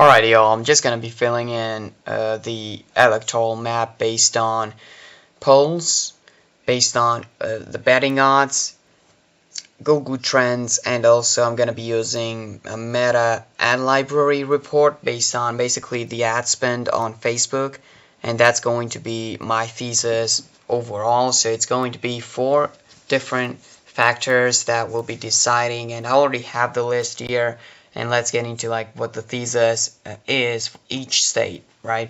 Alright, y'all, I'm just gonna be filling in the electoral map based on polls, based on the betting odds, Google Trends, and also I'm gonna be using a meta ad library report based on basically the ad spend on Facebook, and that's going to be my thesis overall. So it's going to be 4 different factors that will be deciding, and I already have the list here. And let's get into like what the thesis is for each state, right?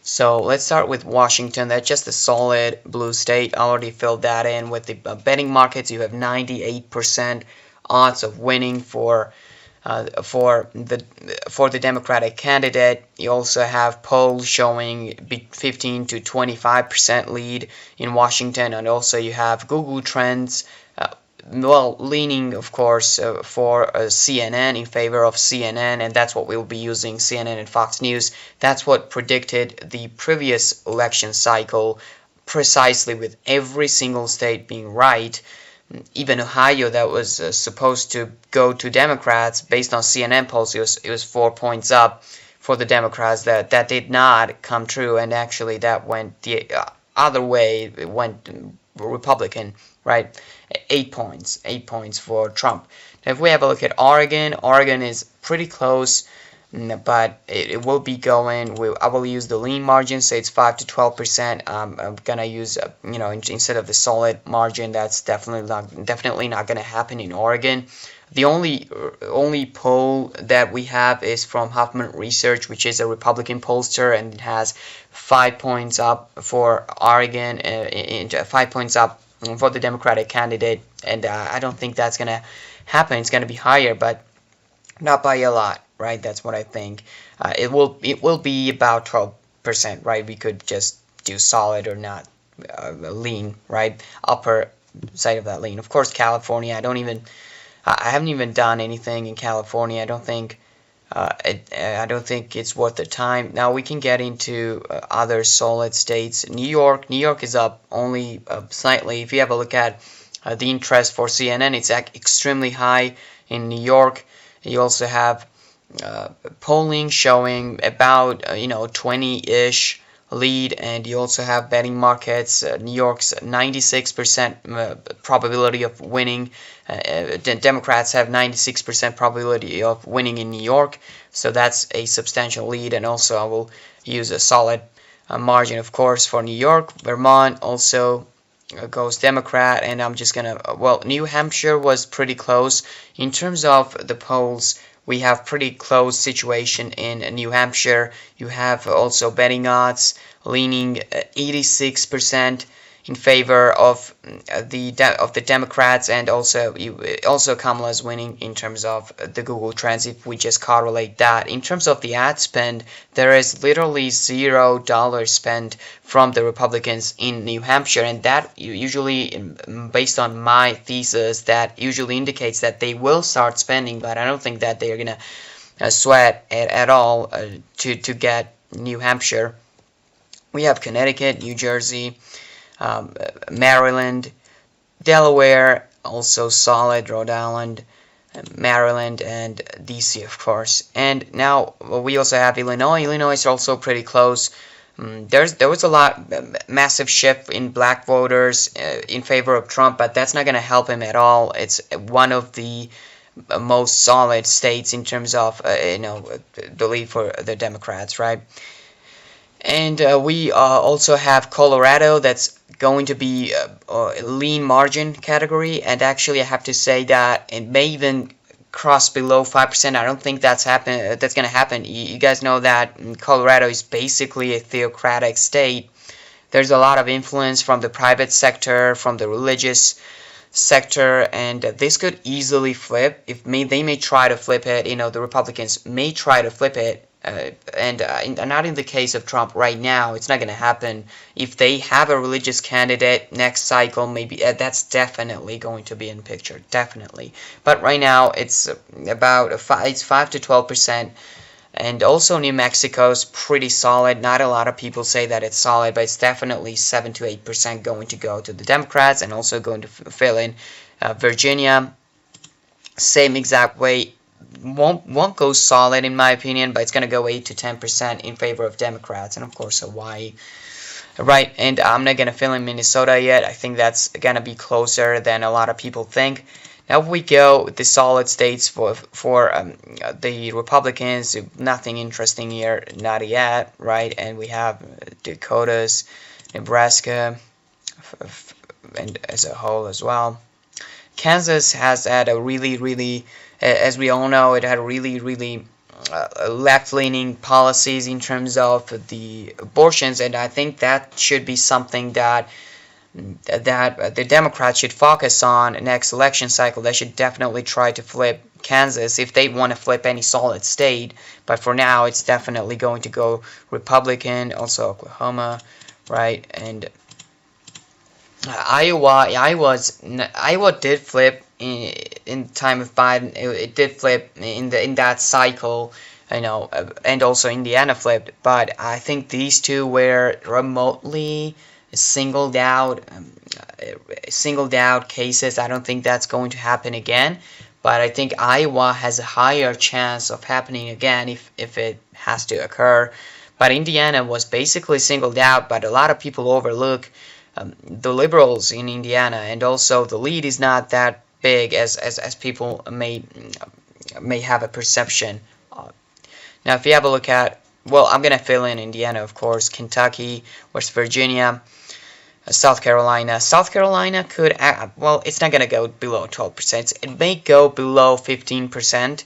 So let's start with Washington. That's just a solid blue state. I already filled that in with the betting markets. You have 98% odds of winning for the Democratic candidate. You also have polls showing 15 to 25% lead in Washington, and also you have Google Trends. Leaning, of course, for CNN, in favor of CNN, and that's what we'll be using, CNN and Fox News. That's what predicted the previous election cycle, precisely, with every single state being right. Even Ohio, that was supposed to go to Democrats, based on CNN polls, it was 4 points up for the Democrats. That did not come true, and actually that went the other way. It went Republican, right? 8 points for Trump. Now, if we have a look at Oregon is pretty close, but it will be going. I will use the lean margin, so it's 5 to 12%. I'm gonna use instead of the solid margin. That's definitely not gonna happen in Oregon. The only poll that we have is from Huffman Research, which is a Republican pollster, and it has 5 points up for Oregon, 5 points up for the Democratic candidate, and I don't think that's gonna happen. It's gonna be higher, but not by a lot, right? That's what I think. It will be about 12%, right? We could just do solid or not lean, right? Upper side of that lean. Of course, California. I haven't even done anything in California. I don't think it's worth the time. Now we can get into other solid states. New York is up only slightly. If you have a look at the interest for CNN, it's extremely high in New York. You also have polling showing about 20-ish lead, and you also have betting markets. New York's 96% probability of winning. The Democrats have 96% probability of winning in New York, so that's a substantial lead. And also I will use a solid margin, of course, for New York. Vermont also goes Democrat, and I'm just gonna New Hampshire was pretty close in terms of the polls. We have pretty close situation in New Hampshire. You have also betting odds leaning 86% in favor of the Democrats, and also Kamala's winning in terms of the Google Trends. If we just correlate that in terms of the ad spend, there is literally $0 spent from the Republicans in New Hampshire, and that usually, based on my thesis, that usually indicates that they will start spending, but I don't think that they are gonna sweat at all to get New Hampshire. We have Connecticut, New Jersey, Maryland, Delaware, also solid, Rhode Island, Maryland, and DC, of course. And now we also have Illinois. Illinois is also pretty close. There was a massive shift in black voters in favor of Trump, but that's not going to help him at all. It's one of the most solid states in terms of belief for the Democrats, right? And we also have Colorado. That's going to be a lean margin category, and actually I have to say that it may even cross below 5%. I don't think that's going to happen. You guys know that Colorado is basically a theocratic state. There's a lot of influence from the private sector, from the religious sector, and this could easily flip. They may try to flip it. The Republicans may try to flip it. And not in the case of Trump right now. It's not going to happen. If they have a religious candidate next cycle, maybe that's definitely going to be in picture, definitely. But right now it's about 5 to 12%. And also New Mexico's pretty solid. Not a lot of people say that it's solid, but it's definitely 7 to 8% going to go to the Democrats, and also going to fill in Virginia. Same exact way. won't go solid in my opinion, but it's gonna go 8 to 10% in favor of Democrats, and of course Hawaii. Right, and I'm not gonna fill in Minnesota yet. I think that's gonna be closer than a lot of people think. Now if we go with the solid states for the Republicans, nothing interesting here, not yet, right? And we have Dakotas, Nebraska, and as a whole as well. Kansas has had a really, as we all know, it had really left-leaning policies in terms of the abortions, and I think that should be something that the Democrats should focus on next election cycle. They should definitely try to flip Kansas if they want to flip any solid state, but for now it's definitely going to go Republican. Also Oklahoma, right? And Iowa did flip in the time of Biden. It did flip in that cycle, and also Indiana flipped. But I think these two were remotely singled out cases. I don't think that's going to happen again. But I think Iowa has a higher chance of happening again if it has to occur. But Indiana was basically singled out, but a lot of people overlook the liberals in Indiana, and also the lead is not that big as people may have a perception. Now, if you have a look at, well, I'm gonna fill in Indiana, of course, Kentucky, West Virginia, South Carolina. South Carolina could, well, it's not gonna go below 12%. It may go below 15%.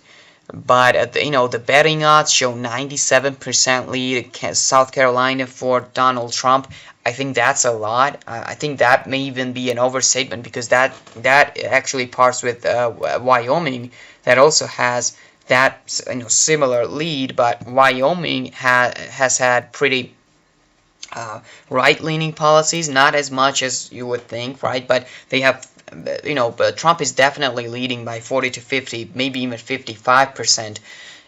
But the betting odds show 97% lead South Carolina for Donald Trump. I think that's a lot. I think that may even be an overstatement, because that actually pars with Wyoming, that also has that similar lead. But Wyoming has had pretty right-leaning policies, not as much as you would think, right? But they have. But Trump is definitely leading by 40 to 50, maybe even 55%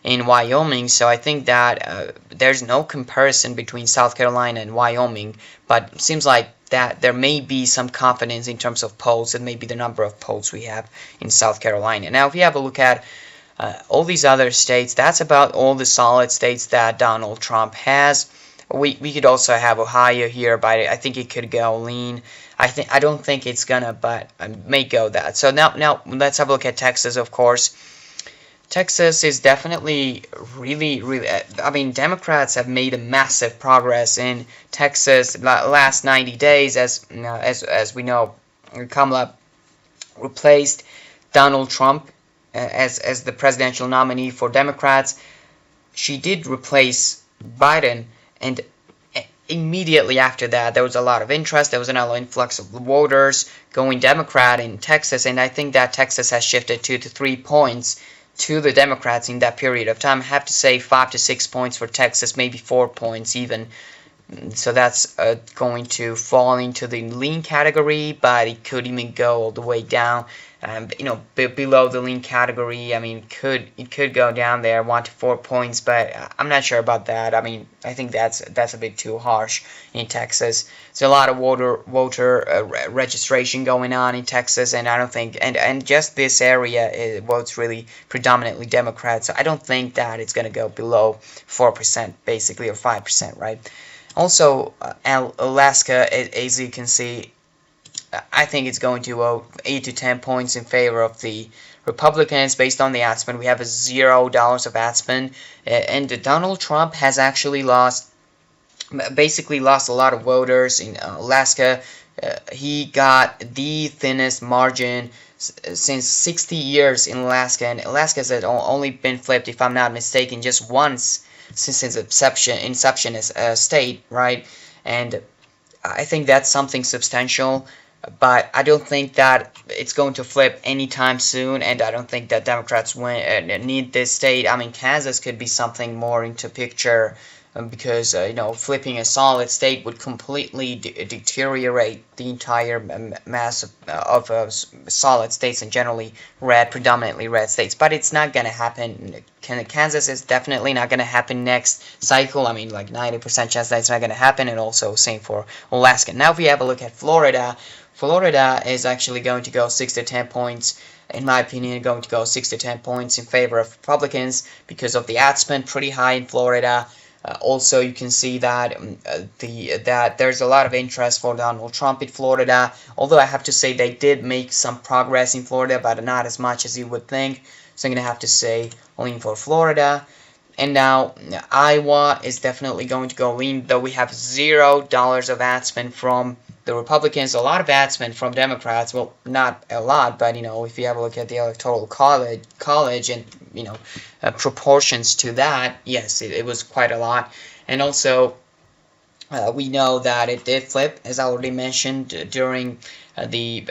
in Wyoming. So I think that there's no comparison between South Carolina and Wyoming, but it seems like that there may be some confidence in terms of polls, and maybe the number of polls we have in South Carolina. Now, if you have a look at all these other states, that's about all the solid states that Donald Trump has. We could also have Ohio here, but I think it could go lean. I don't think it's gonna, but I may go that. So now let's have a look at Texas, of course. Texas is definitely really. I mean, Democrats have made a massive progress in Texas last 90 days, as we know. Kamala replaced Donald Trump as the presidential nominee for Democrats. She did replace Biden, and immediately after that, there was a lot of interest. There was an influx of voters going Democrat in Texas, and I think that Texas has shifted 2 to 3 points to the Democrats in that period of time. I have to say 5 to 6 points for Texas, maybe 4 points even. So that's going to fall into the lean category, but it could even go all the way down. Below the lean category. I mean, it could go down there 1 to 4 points, but I'm not sure about that. I mean, I think that's a bit too harsh in Texas. There's a lot of voter registration going on in Texas, and I don't think, and just this area votes really predominantly Democrat, so I don't think that it's going to go below 4% basically, or 5%, right? Also, Alaska, as you can see, I think it's going to vote 8 to 10 points in favor of the Republicans based on the ad spend. We have $0 of ad spend, and Donald Trump has actually basically lost a lot of voters in Alaska. He got the thinnest margin since 60 years in Alaska, and Alaska has only been flipped, if I'm not mistaken, just once since its inception as a state, right? And I think that's something substantial. But I don't think that it's going to flip anytime soon, and I don't think that Democrats need this state. I mean, Kansas could be something more into picture, because flipping a solid state would completely deteriorate the entire mass of solid states, and generally predominantly red states. But it's not going to happen. Kansas is definitely not going to happen next cycle. I mean, like 90% chance that it's not going to happen, and also same for Alaska. Now, if we have a look at Florida. Florida is actually going to go 6 to 10 points in my opinion, going to go 6 to 10 points in favor of Republicans because of the ad spend pretty high in Florida. Also, you can see that that there's a lot of interest for Donald Trump in Florida. Although I have to say they did make some progress in Florida, but not as much as you would think. So I'm gonna have to say lean for Florida. And now Iowa is definitely going to go lean, though we have $0 of ad spend from the Republicans, a lot of ad spend from Democrats. Well, not a lot, but if you have a look at the Electoral College and proportions to that, yes, it was quite a lot. And also, we know that it did flip, as I already mentioned during the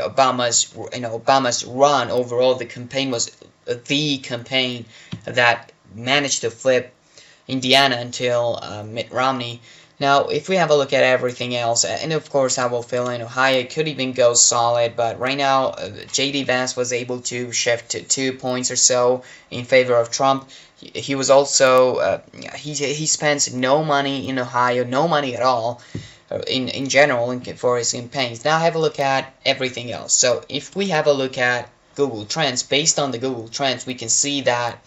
Obama's run. Overall, the campaign was the campaign that managed to flip Indiana until Mitt Romney. Now, if we have a look at everything else, and of course I will fill in Ohio, it could even go solid, but right now J.D. Vance was able to shift to 2 points or so in favor of Trump. He was also, he spends no money in Ohio, no money at all in general for his campaigns. Now have a look at everything else. So if we have a look at Google Trends, based on the Google Trends, we can see that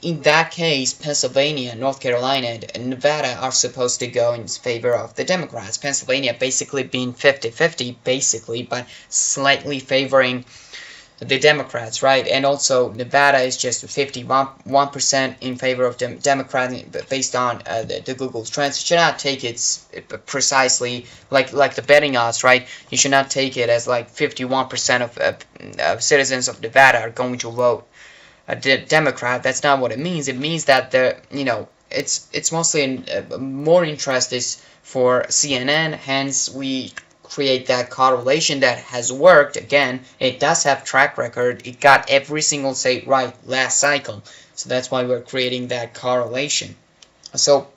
in that case, Pennsylvania, North Carolina, and Nevada are supposed to go in favor of the Democrats. Pennsylvania basically being 50-50, basically, but slightly favoring the Democrats, right? And also Nevada is just 51% in favor of the Democrats based on the Google Trends. You should not take it precisely like the betting odds, right? You should not take it as like 51% of citizens of Nevada are going to vote a Democrat. That's not what it means. It means that it's mostly more interest is for CNN. Hence, we create that correlation that has worked. Again, it does have track record. It got every single state right last cycle. So that's why we're creating that correlation. So,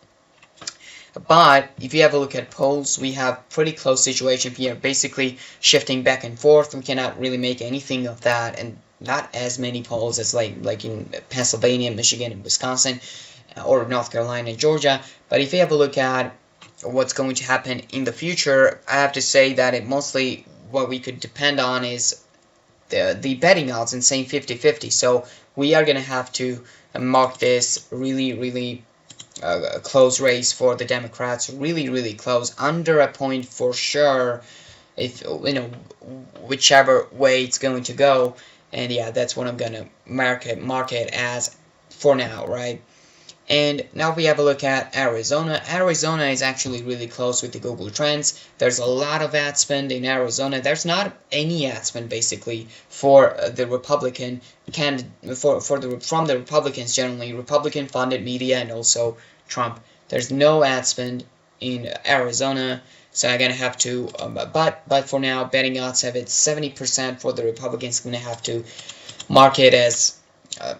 but if you have a look at polls, we have pretty close situation here. Basically shifting back and forth. We cannot really make anything of that, and not as many polls as like in Pennsylvania, Michigan, and Wisconsin, or North Carolina and Georgia. But if you have a look at what's going to happen in the future, I have to say that it mostly what we could depend on is the betting odds and saying 50-50. So we are going to have to mark this really close race for the Democrats, really close, under a point for sure, if whichever way it's going to go. And yeah, that's what I'm gonna mark it as for now, right? And now we have a look at Arizona. Arizona is actually really close with the Google Trends. There's a lot of ad spend in Arizona. There's not any ad spend basically for the Republican candidate, from the Republicans generally, Republican funded media, and also Trump. There's no ad spend in Arizona. So I'm gonna have to, but for now, betting odds have it 70% for the Republicans. I'm gonna have to mark it as,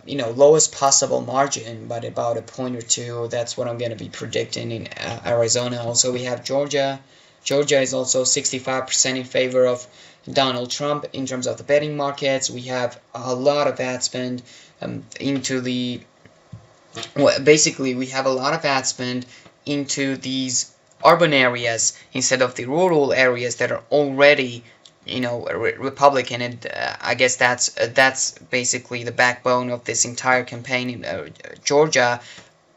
lowest possible margin, but about a point or two. That's what I'm gonna be predicting in Arizona. Also, we have Georgia. Georgia is also 65% in favor of Donald Trump in terms of the betting markets. We have a lot of ad spend into the. Well, basically, we have a lot of ad spend into these urban areas instead of the rural areas that are already Republican, and I guess that's basically the backbone of this entire campaign in Georgia.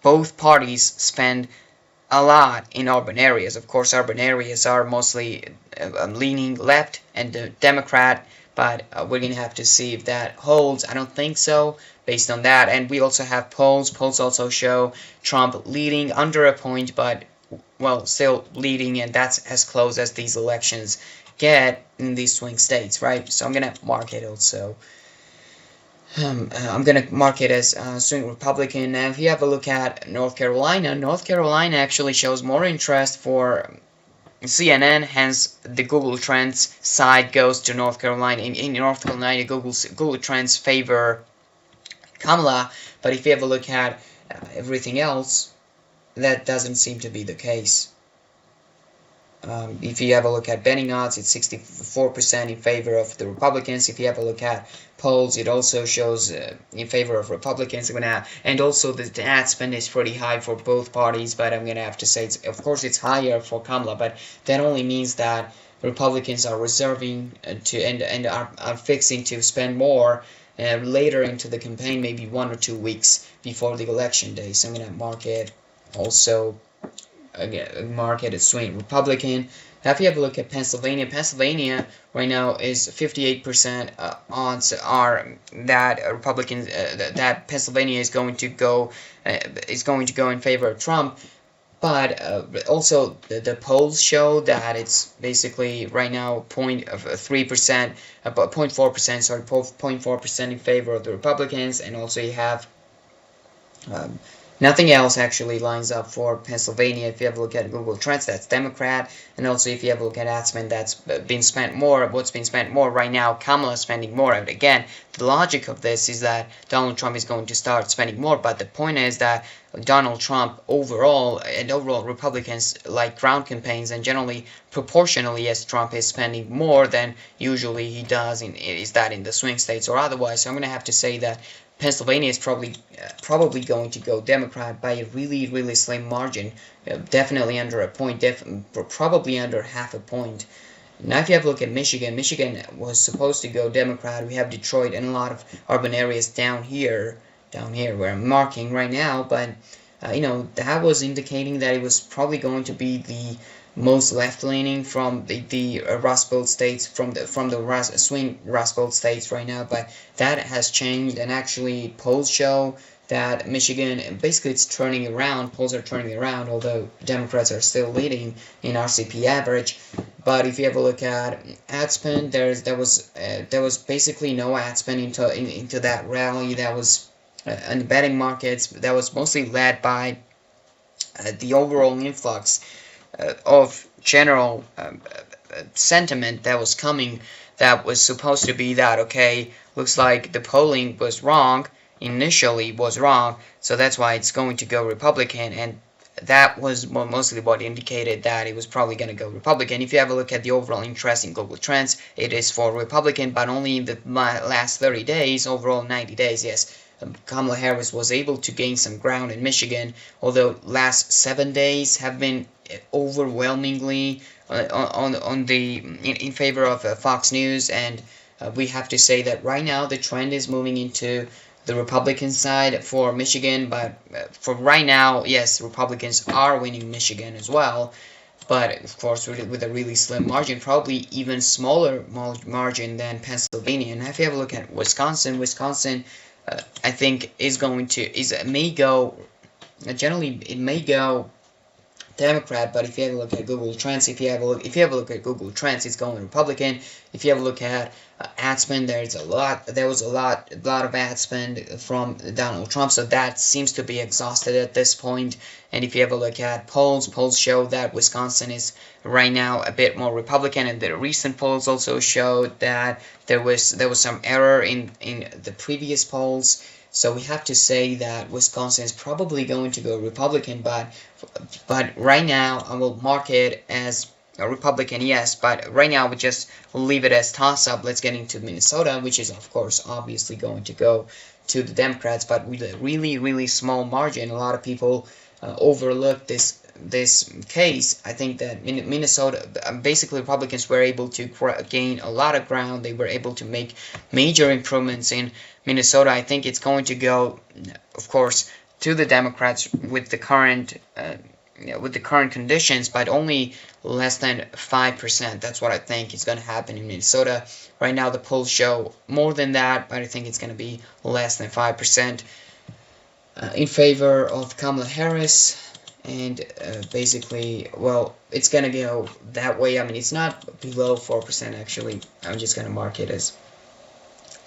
Both parties spend a lot in urban areas. Of course, urban areas are mostly leaning left and Democrat, but we're gonna have to see if that holds. I don't think so based on that. And we also have polls. Polls also show Trump leading under a point, but well, still leading, and that's as close as these elections get in these swing states, right? So I'm gonna mark it also. I'm gonna mark it as swing Republican. Now, if you have a look at North Carolina, North Carolina actually shows more interest for CNN. Hence, the Google Trends side goes to North Carolina. In North Carolina, Google Trends favor Kamala. But if you have a look at everything else, that doesn't seem to be the case. If you have a look at betting odds, it's 64% in favor of the Republicans. If you have a look at polls, it also shows in favor of Republicans. And also the ad spend is pretty high for both parties, but I'm gonna have to say, of course, it's higher for Kamala, but that only means that Republicans are reserving to and are fixing to spend more later into the campaign, maybe 1 or 2 weeks before the election day. So I'm gonna mark it also. Again, market is swing Republican. Now, if you have a look at Pennsylvania, Pennsylvania right now is 58% odds are that Republicans that Pennsylvania is going to go in favor of Trump. But also the polls show that it's basically right now 0.3%, about 0.4%, sorry, 0.4% in favor of the Republicans, and also you have um, nothing else actually lines up for Pennsylvania. If you have a look at Google Trends, that's Democrat, and also if you have a look at ad spend, that's been spent more. What's been spent more right now? Kamala is spending more. And again, the logic of this is that Donald Trump is going to start spending more. But the point is that Donald Trump overall Republicans like ground campaigns, and generally proportionally as Trump is spending more than usually he does in the swing states or otherwise. So I'm going to have to say that Pennsylvania is probably going to go Democrat by a really slim margin, definitely under a point, probably under half a point. Now, if you have a look at Michigan, Michigan was supposed to go Democrat. We have Detroit and a lot of urban areas down here where I'm marking right now, but that was indicating that it was probably going to be the most left-leaning from the Rust Belt states, from the swing Rust Belt states right now. But that has changed, and actually polls show that Michigan, basically it's turning around. Polls are turning around, although Democrats are still leading in RCP average. But if you have a look at ad spend, there was basically no ad spend into that rally. That was in the betting markets. That was mostly led by the overall influx of general sentiment that was coming, that was supposed to be that, okay, looks like the polling was wrong, initially was wrong, so that's why it's going to go Republican, and that was mostly what indicated that it was probably going to go Republican. If you have a look at the overall interest in Google Trends, it is for Republican, but only in the last 30 days, overall 90 days, yes. Kamala Harris was able to gain some ground in Michigan, although last 7 days have been overwhelmingly in favor of Fox News, and we have to say that right now the trend is moving into the Republican side for Michigan. But for right now, yes, Republicans are winning Michigan as well, but of course with a really slim margin, probably even smaller margin than Pennsylvania. And if you have a look at Wisconsin, I think may go generally it may go Democrat, but if you have a look at Google Trends, if you have a look at Google Trends, it's going Republican. If you have a look at ad spend, there was a lot of ad spend from Donald Trump, so that seems to be exhausted at this point. And if you have a look at polls show that Wisconsin is right now a bit more Republican, and the recent polls also showed that there was some error in the previous polls. So we have to say that Wisconsin is probably going to go Republican, but right now I will mark it as a Republican, yes, but right now we'll leave it as toss-up. Let's get into Minnesota, which is of course obviously going to go to the Democrats, but with a really small margin. A lot of people overlook this case. I think that Minnesota, basically Republicans were able to gain a lot of ground. They were able to make major improvements in Minnesota. I think it's going to go, of course, to the Democrats with the current conditions, but only less than 5%. That's what I think is going to happen in Minnesota. Right now the polls show more than that, but I think it's going to be less than 5% in favor of Kamala Harris. And basically, well, it's going to go that way. I mean, it's not below 4% actually. I'm just going to mark it as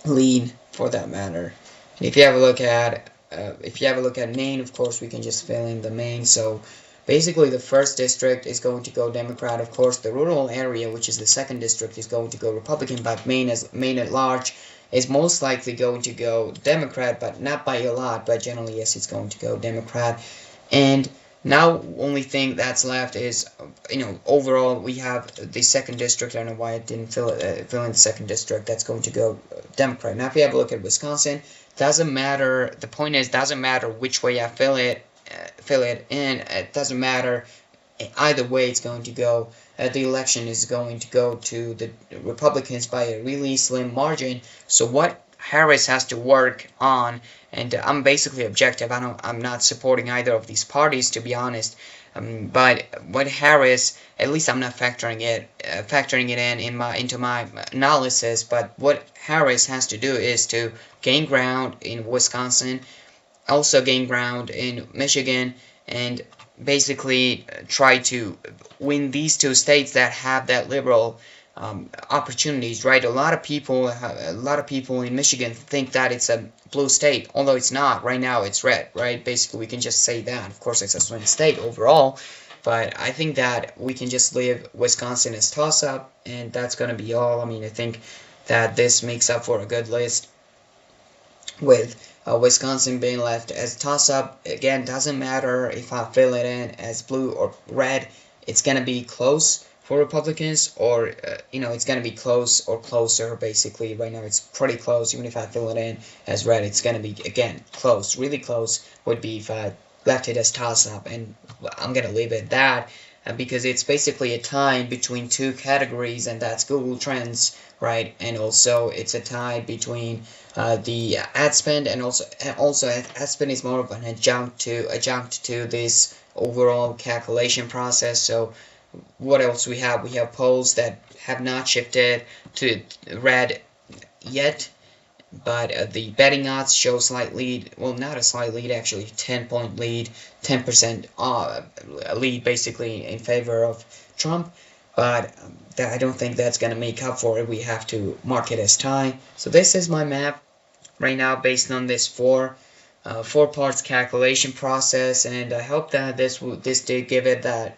lean for that matter. And if you have a look at Maine, of course, we can just fill in the Maine. So basically, the first district is going to go Democrat. Of course, the rural area, which is the second district, is going to go Republican. But Maine at large is most likely going to go Democrat, but not by a lot. But generally, yes, it's going to go Democrat. And now, only thing that's left is, overall we have the second district. I don't know why I didn't fill in the second district. That's going to go Democrat. Now, if you have a look at Wisconsin, doesn't matter. The point is, doesn't matter which way I fill it in. It doesn't matter. Either way, it's going to go the election is going to go to the Republicans by a really slim margin. So what Harris has to work on, and I'm basically objective. I'm not supporting either of these parties, to be honest. But what Harris, at least I'm not factoring it into my analysis. But what Harris has to do is to gain ground in Wisconsin, also gain ground in Michigan, and basically try to win these two states that have that liberal opportunities, right? A lot of people in Michigan think that it's a blue state, although it's not. Right now, it's red, right? Basically, we can just say that. Of course, it's a swing state overall, but I think that we can just leave Wisconsin as toss-up, and that's gonna be all. I mean, I think that this makes up for a good list with Wisconsin being left as toss-up. Again, doesn't matter if I fill it in as blue or red. It's gonna be close for Republicans, or it's gonna be close or closer. Basically, right now it's pretty close. Even if I fill it in as red, it's gonna be again close. Really close would be if I left it as toss-up, and I'm gonna leave it at that. Because it's basically a tie between two categories, and that's Google Trends, right? And also it's a tie between the ad spend, and also ad spend is more of an adjunct to this overall calculation process. So what else we have? We have polls that have not shifted to red yet, but the betting odds show slight lead. Well, not a slight lead, actually, 10-point lead, 10% lead basically in favor of Trump. But I don't think that's gonna make up for it. We have to mark it as tie. So this is my map right now based on this four parts calculation process, and I hope that this did give it that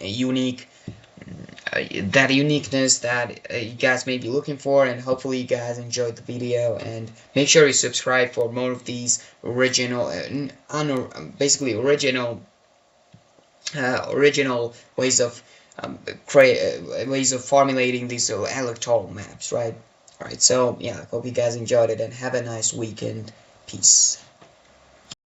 unique that uniqueness that you guys may be looking for, and hopefully you guys enjoyed the video, and make sure you subscribe for more of these original basically original ways of ways of formulating these electoral maps, right? Alright, so yeah, hope you guys enjoyed it, and have a nice weekend. Peace.